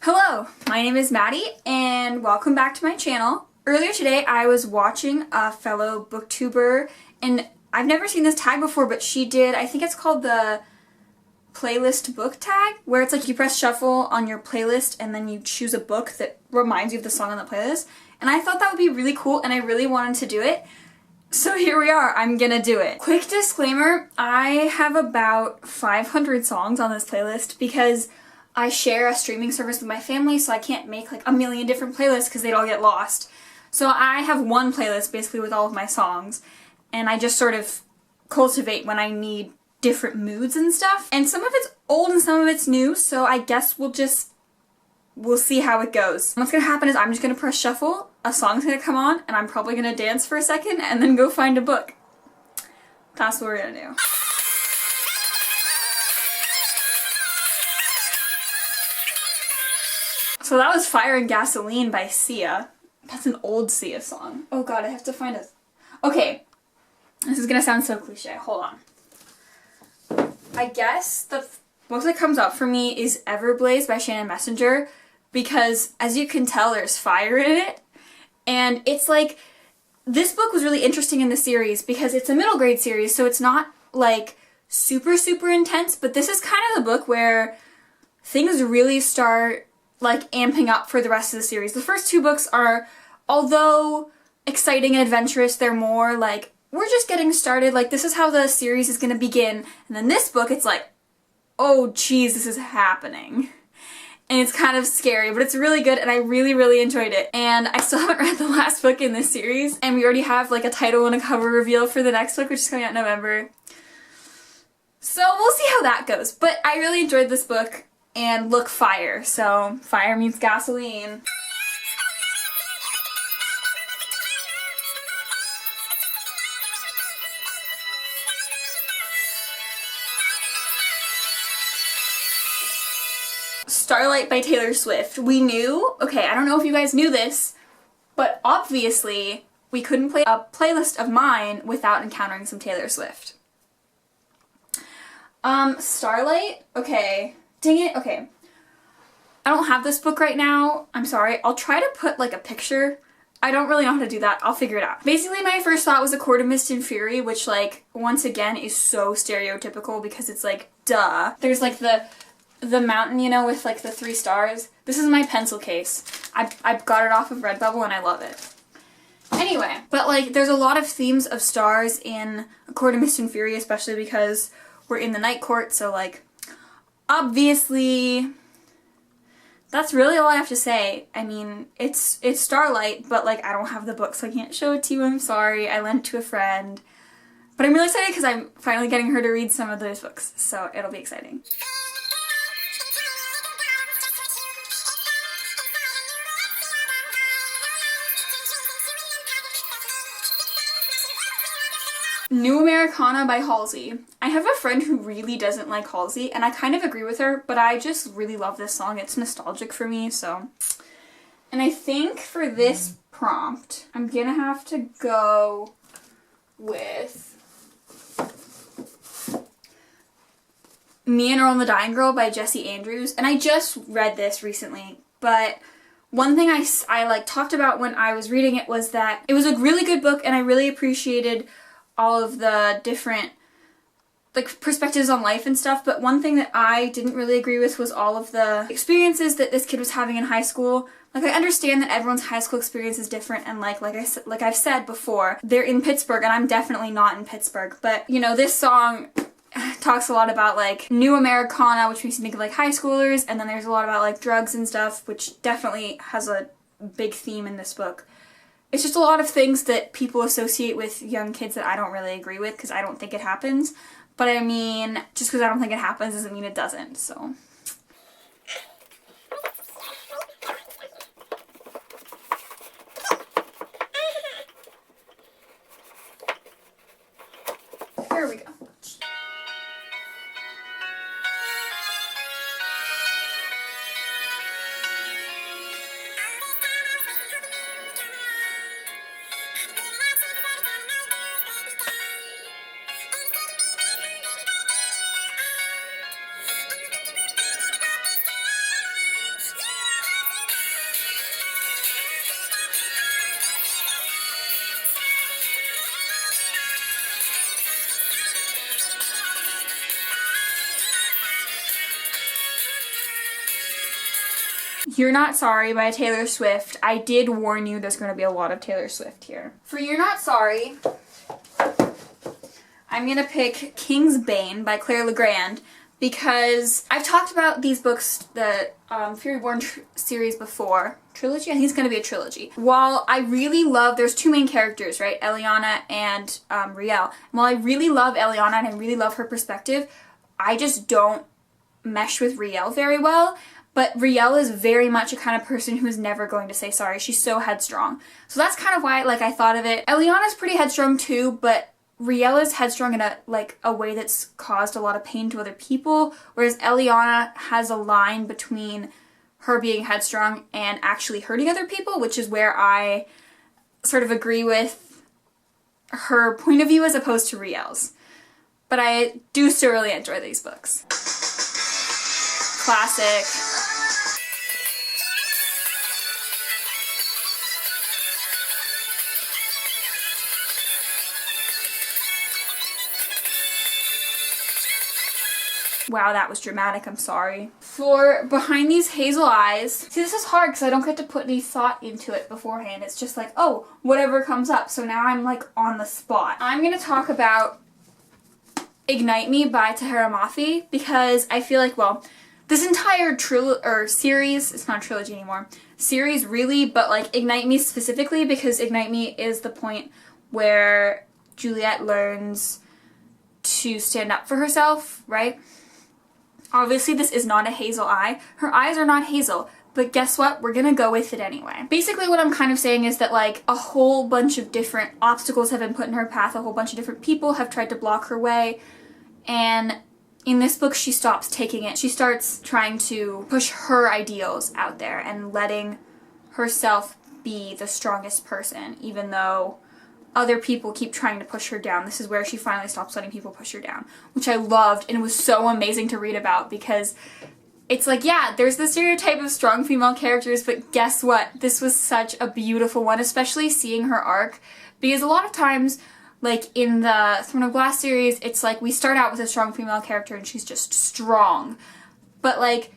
Hello, my name is Maddie and welcome back to my channel. Earlier today I was watching a fellow booktuber and I've never seen this tag before, but she did, I think it's called the playlist book tag, where it's like you press shuffle on your playlist and then you choose a book that reminds you of the song on the playlist. And I thought that would be really cool and I really wanted to do it. So here we are, I'm gonna do it. Quick disclaimer, I have about 500 songs on this playlist because I share a streaming service with my family, so I can't make like a million different playlists because they'd all get lost. So I have one playlist basically with all of my songs, and I just sort of cultivate when I need different moods and stuff. And some of it's old and some of it's new, so I guess we'll see how it goes. What's gonna happen is I'm just gonna press shuffle, a song's gonna come on, and I'm probably gonna dance for a second and then go find a book. That's what we're gonna do. So that was Fire and Gasoline by Sia. That's an old Sia song. Oh god, I have to find it. Okay, this is gonna sound so cliche. Hold on. I guess the book that comes up for me is Everblaze by Shannon Messenger, because as you can tell there's fire in it. And it's like, this book was really interesting in the series because it's a middle grade series, so it's not like super intense, but this is kind of the book where things really start like amping up for the rest of the series. The first two books are, although exciting and adventurous, they're more like, we're just getting started, like this is how the series is gonna begin. And then this book, it's like, oh geez, this is happening. And it's kind of scary, but it's really good and I really enjoyed it. And I still haven't read the last book in this series, and we already have like a title and a cover reveal for the next book, which is coming out in November. So we'll see how that goes. But I really enjoyed this book. And look, fire. So, fire meets gasoline. Starlite by Taylor Swift. We knew, okay, I don't know if you guys knew this, but obviously we couldn't play a playlist of mine without encountering some Taylor Swift. Starlite, okay. Dang it, okay. I don't have this book right now. I'm sorry. I'll try to put like a picture. I don't really know how to do that. I'll figure it out. Basically, my first thought was A Court of Mist and Fury, which like, once again, is so stereotypical because it's like, duh. There's like the mountain, you know, with like the 3 stars. This is my pencil case. I got it off of Redbubble and I love it. Anyway, but like, there's a lot of themes of stars in A Court of Mist and Fury, especially because we're in the Night Court, so like, obviously, that's really all I have to say. I mean, it's Starlight, but like I don't have the book, so I can't show it to you. I'm sorry. I lent it to a friend. But I'm really excited because I'm finally getting her to read some of those books, so it'll be exciting. New Americana by Halsey. I have a friend who really doesn't like Halsey, and I kind of agree with her, but I just really love this song. It's nostalgic for me, so. And I think for this prompt, I'm gonna have to go with Me and Earl and the Dying Girl by Jessie Andrews. And I just read this recently, but one thing I like talked about when I was reading it was that it was a really good book and I really appreciated all of the different like perspectives on life and stuff, but one thing that I didn't really agree with was all of the experiences that this kid was having in high school. Like, I understand that everyone's high school experience is different, and like I've said before, they're in Pittsburgh and I'm definitely not in Pittsburgh, but you know, this song talks a lot about like New Americana, which makes you think of like high schoolers, and then there's a lot about like drugs and stuff, which definitely has a big theme in this book. It's just a lot of things that people associate with young kids that I don't really agree with because I don't think it happens. But I mean, just because I don't think it happens doesn't mean it doesn't, so. Here we go. You're Not Sorry by Taylor Swift. I did warn you there's going to be a lot of Taylor Swift here. For You're Not Sorry, I'm going to pick King's Bane by Claire Legrand because I've talked about these books, the Fury Reborn series before. Trilogy? I think it's going to be a trilogy. While I really love, there's two main characters, right? Eliana and Riel. While I really love Eliana and I really love her perspective, I just don't mesh with Riel very well. But Riel is very much a kind of person who's never going to say sorry. She's so headstrong. So that's kind of why, like, I thought of it. Eliana's pretty headstrong too, but Riel is headstrong in a way that's caused a lot of pain to other people, whereas Eliana has a line between her being headstrong and actually hurting other people, which is where I sort of agree with her point of view as opposed to Riel's. But I do still really enjoy these books. Classic. Wow, that was dramatic, I'm sorry. For Behind These Hazel Eyes, see, this is hard because I don't get to put any thought into it beforehand. It's just like, oh, whatever comes up. So now I'm like on the spot. I'm gonna talk about Ignite Me by Tahereh Mafi because I feel like, well, this entire series, it's not a trilogy anymore, series really, but like Ignite Me specifically because Ignite Me is the point where Juliet learns to stand up for herself, right? Obviously, this is not a hazel eye. Her eyes are not hazel, but guess what? We're gonna go with it anyway. Basically, what I'm kind of saying is that, like, a whole bunch of different obstacles have been put in her path, a whole bunch of different people have tried to block her way, and in this book, she stops taking it. She starts trying to push her ideals out there and letting herself be the strongest person, even though other people keep trying to push her down. This is where she finally stops letting people push her down, which I loved, and it was so amazing to read about because it's like, yeah, there's the stereotype of strong female characters, but guess what? This was such a beautiful one, especially seeing her arc, because a lot of times, like in the Throne of Glass series, it's like we start out with a strong female character and she's just strong, but like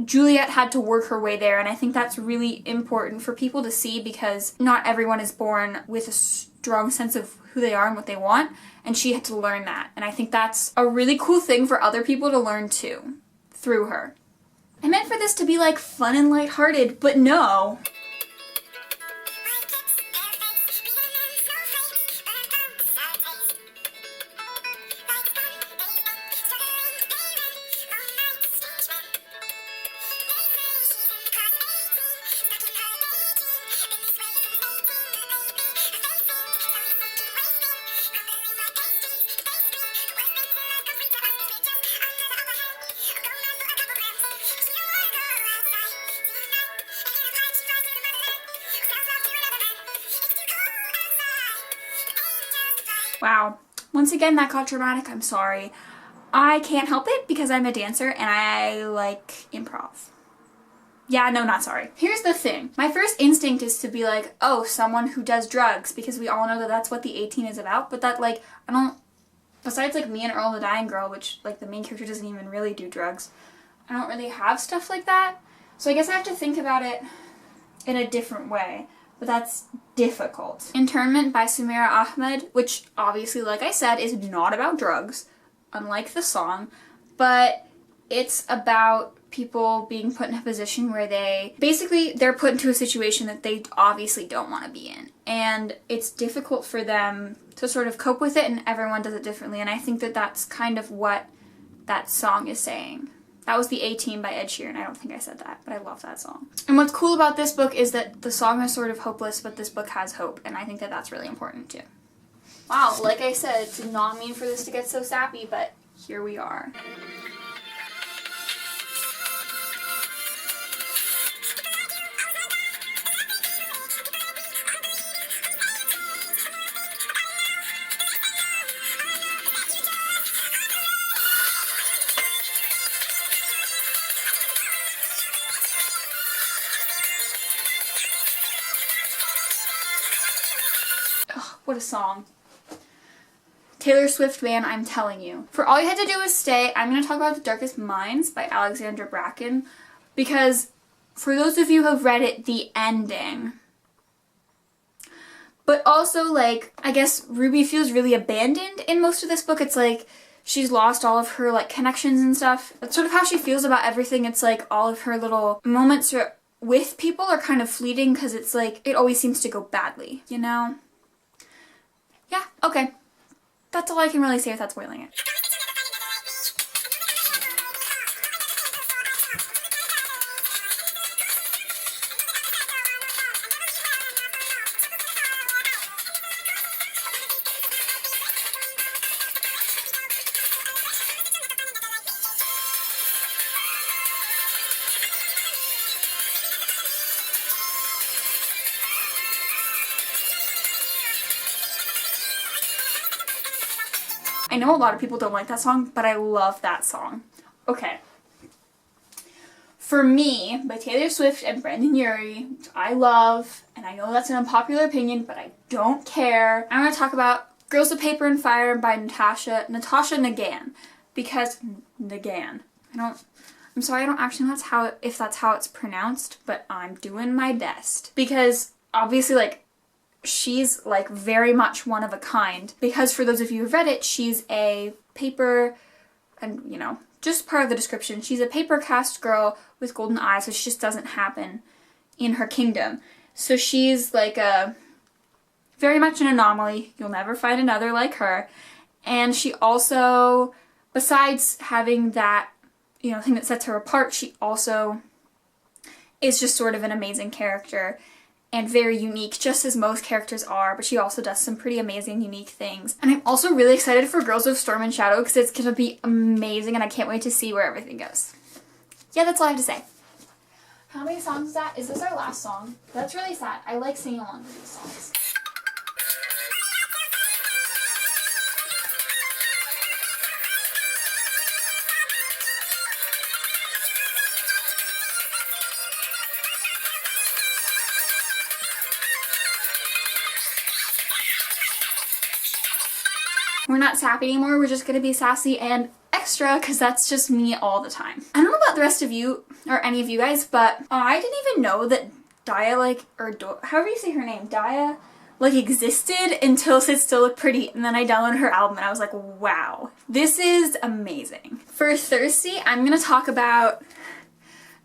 Juliet had to work her way there, and I think that's really important for people to see because not everyone is born with a strong sense of who they are and what they want, and she had to learn that. And I think that's a really cool thing for other people to learn too, through her. I meant for this to be like fun and lighthearted, but no. Wow. Once again, that got dramatic. I'm sorry. I can't help it because I'm a dancer and I like improv. Yeah, no, not sorry. Here's the thing. My first instinct is to be like, oh, someone who does drugs, because we all know that that's what TheEighteen is about, but that, like, I don't, besides, like, me and Earl the Dying Girl, which, like, the main character doesn't even really do drugs, I don't really have stuff like that. So I guess I have to think about it in a different way. But that's difficult. Internment by Sumaira Ahmed, which obviously, like I said, is not about drugs, unlike the song, but it's about people being put in a position where they're put into a situation that they obviously don't want to be in. And it's difficult for them to sort of cope with it, and everyone does it differently. And I think that that's kind of what that song is saying. That was TheEighteen by Ed Sheeran. I don't think I said that, but I love that song. And what's cool about this book is that the song is sort of hopeless, but this book has hope, and I think that that's really important too. Wow, like I said, did not mean for this to get so sappy, but here we are. What a song. Taylor Swift, man, I'm telling you. For All You Had to Do Was Stay, I'm going to talk about TheDarkest Minds by Alexandra Bracken because for those of you who have read it, the ending. But also, like, I guess Ruby feels really abandoned in most of this book. It's like she's lost all of her, like, connections and stuff. That's sort of how she feels about everything. It's like all of her little moments with people are kind of fleeting because it's like it always seems to go badly, you know? Yeah, okay. That's all I can really say without spoiling it. I know a lot of people don't like that song, but I love that song. Okay. For Me by Taylor Swift and Brendon Urie, which I love, and I know that's an unpopular opinion, but I don't care. I'm going to talk about Girls of Paper and Fire by Natasha Nagin, because Nagin. I'm sorry, I don't actually know if that's how it's pronounced, but I'm doing my best. Because obviously, like, she's like very much one of a kind, because for those of you who've read it, she's a paper, and you know, just part of the description, she's a paper cast girl with golden eyes, which just doesn't happen in her kingdom. So she's like a very much an anomaly. You'll never find another like her. And she also, besides having that, you know, thing that sets her apart, she also is just sort of an amazing character and very unique, just as most characters are, but she also does some pretty amazing, unique things. And I'm also really excited for Girls of Storm and Shadow because it's going to be amazing and I can't wait to see where everything goes. Yeah, that's all I have to say. How many songs is that? Is this our last song? That's really sad. I like singing along to these songs. We're not sappy anymore, we're just gonna be sassy and extra because that's just me all the time. I don't know about the rest of you, or any of you guys, but I didn't even know that Daya, like, or however you say her name, Daya, like, existed until Sit Still Look Pretty, and then I downloaded her album and I was like, wow, this is amazing. For Thirsty, I'm gonna talk about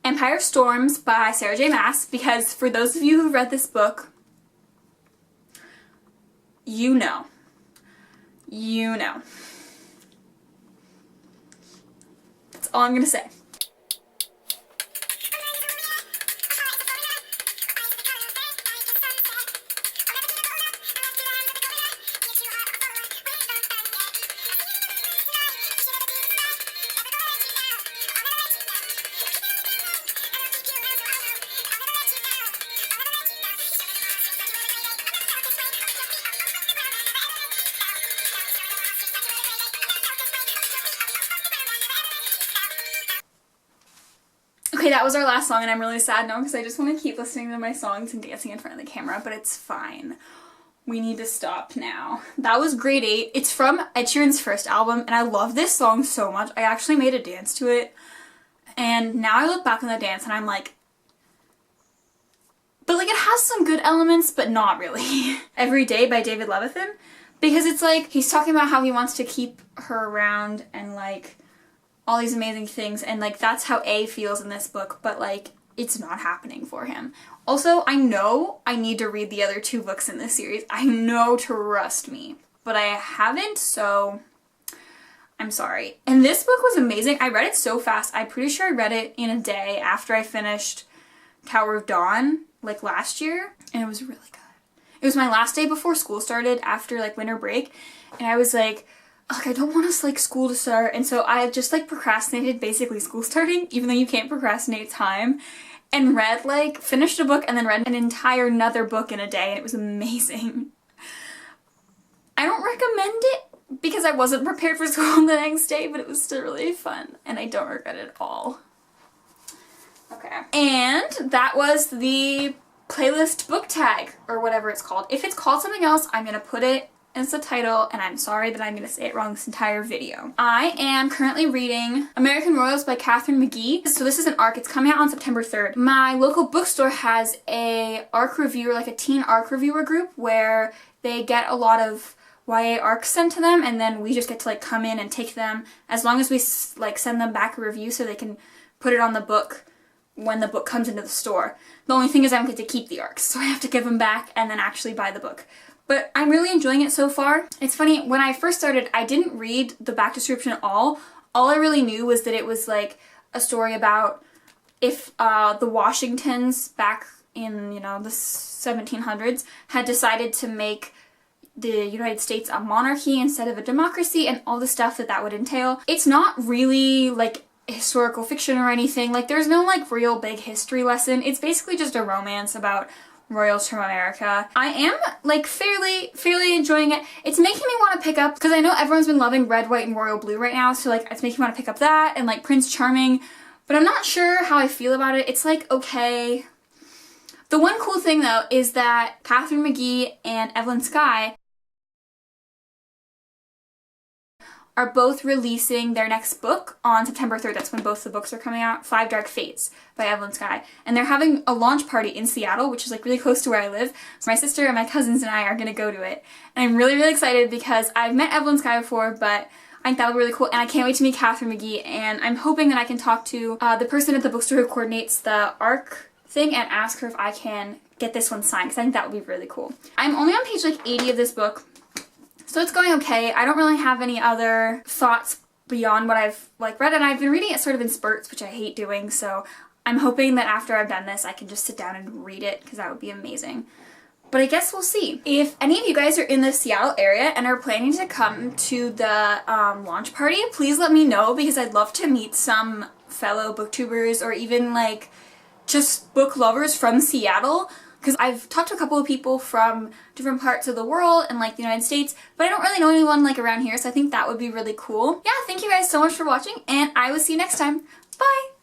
Empire Storms by Sarah J. Maas, because for those of you who've read this book, you know. You know. That's all I'm gonna say. Okay, that was our last song and I'm really sad now because I just want to keep listening to my songs and dancing in front of the camera, but it's fine. We need to stop now. That was grade 8. It's from Ed Sheeran's first album and I love this song so much. I actually made a dance to it and now I look back on the dance and I'm like, but like it has some good elements, but not really. Every Day by David Levithan, because it's like he's talking about how he wants to keep her around and like all these amazing things, and like that's how A feels in this book, but like it's not happening for him. Also, I know I need to read the other 2 books in this series. I know, trust me, but I haven't, so I'm sorry. And this book was amazing. I read it so fast. I'm pretty sure I read it in a day after I finished Tower of Dawn, like last year, and it was really good. It was my last day before school started after like winter break, and I was like, I don't want us like school to start, and so I just like procrastinated basically school starting, even though you can't procrastinate time, and read like, finished a book and then read an entire another book in a day, and it was amazing. I don't recommend it because I wasn't prepared for school the next day, but it was still really fun, and I don't regret it at all. Okay. And that was the playlist book tag, or whatever it's called. If it's called something else, I'm gonna put it and it's the title, and I'm sorry that I'm going to say it wrong this entire video. I am currently reading American Royals by Katharine McGee. So this is an ARC. It's coming out on September 3rd. My local bookstore has a ARC reviewer, like a teen ARC reviewer group, where they get a lot of YA ARCs sent to them, and then we just get to like come in and take them as long as we like send them back a review so they can put it on the book when the book comes into the store. The only thing is I don't get to keep the ARCs, so I have to give them back and then actually buy the book. But I'm really enjoying it so far. It's funny, when I first started, I didn't read the back description at all. All I really knew was that it was like a story about if the Washingtons back in, you know, the 1700s had decided to make the United States a monarchy instead of a democracy, and all the stuff that that would entail. It's not really like historical fiction or anything. Like, there's no like real big history lesson. It's basically just a romance about royals from America. I am like fairly enjoying it. It's making me want to pick up, because I know everyone's been loving Red, White, and Royal Blue right now, so like it's making me want to pick up that and like Prince Charming, but I'm not sure how I feel about it. It's like okay. The one cool thing though is that Katharine McGee and Evelyn Skye are both releasing their next book on September 3rd. That's when both the books are coming out. Five Dark Fates by Evelyn Skye. And they're having a launch party in Seattle, which is like really close to where I live. So my sister and my cousins and I are gonna go to it. And I'm really excited because I've met Evelyn Skye before, but I think that'll be really cool, and I can't wait to meet Katharine McGee, and I'm hoping that I can talk to the person at the bookstore who coordinates the ARC thing and ask her if I can get this one signed, because I think that would be really cool. I'm only on page like 80 of this book, so it's going okay. I don't really have any other thoughts beyond what I've like read, and I've been reading it sort of in spurts, which I hate doing, so I'm hoping that after I've done this I can just sit down and read it, because that would be amazing. But I guess we'll see. If any of you guys are in the Seattle area and are planning to come to the launch party, please let me know, because I'd love to meet some fellow booktubers or even like just book lovers from Seattle, because I've talked to a couple of people from different parts of the world and like the United States, but I don't really know anyone like around here, so I think that would be really cool. Yeah, thank you guys so much for watching, and I will see you next time. Bye!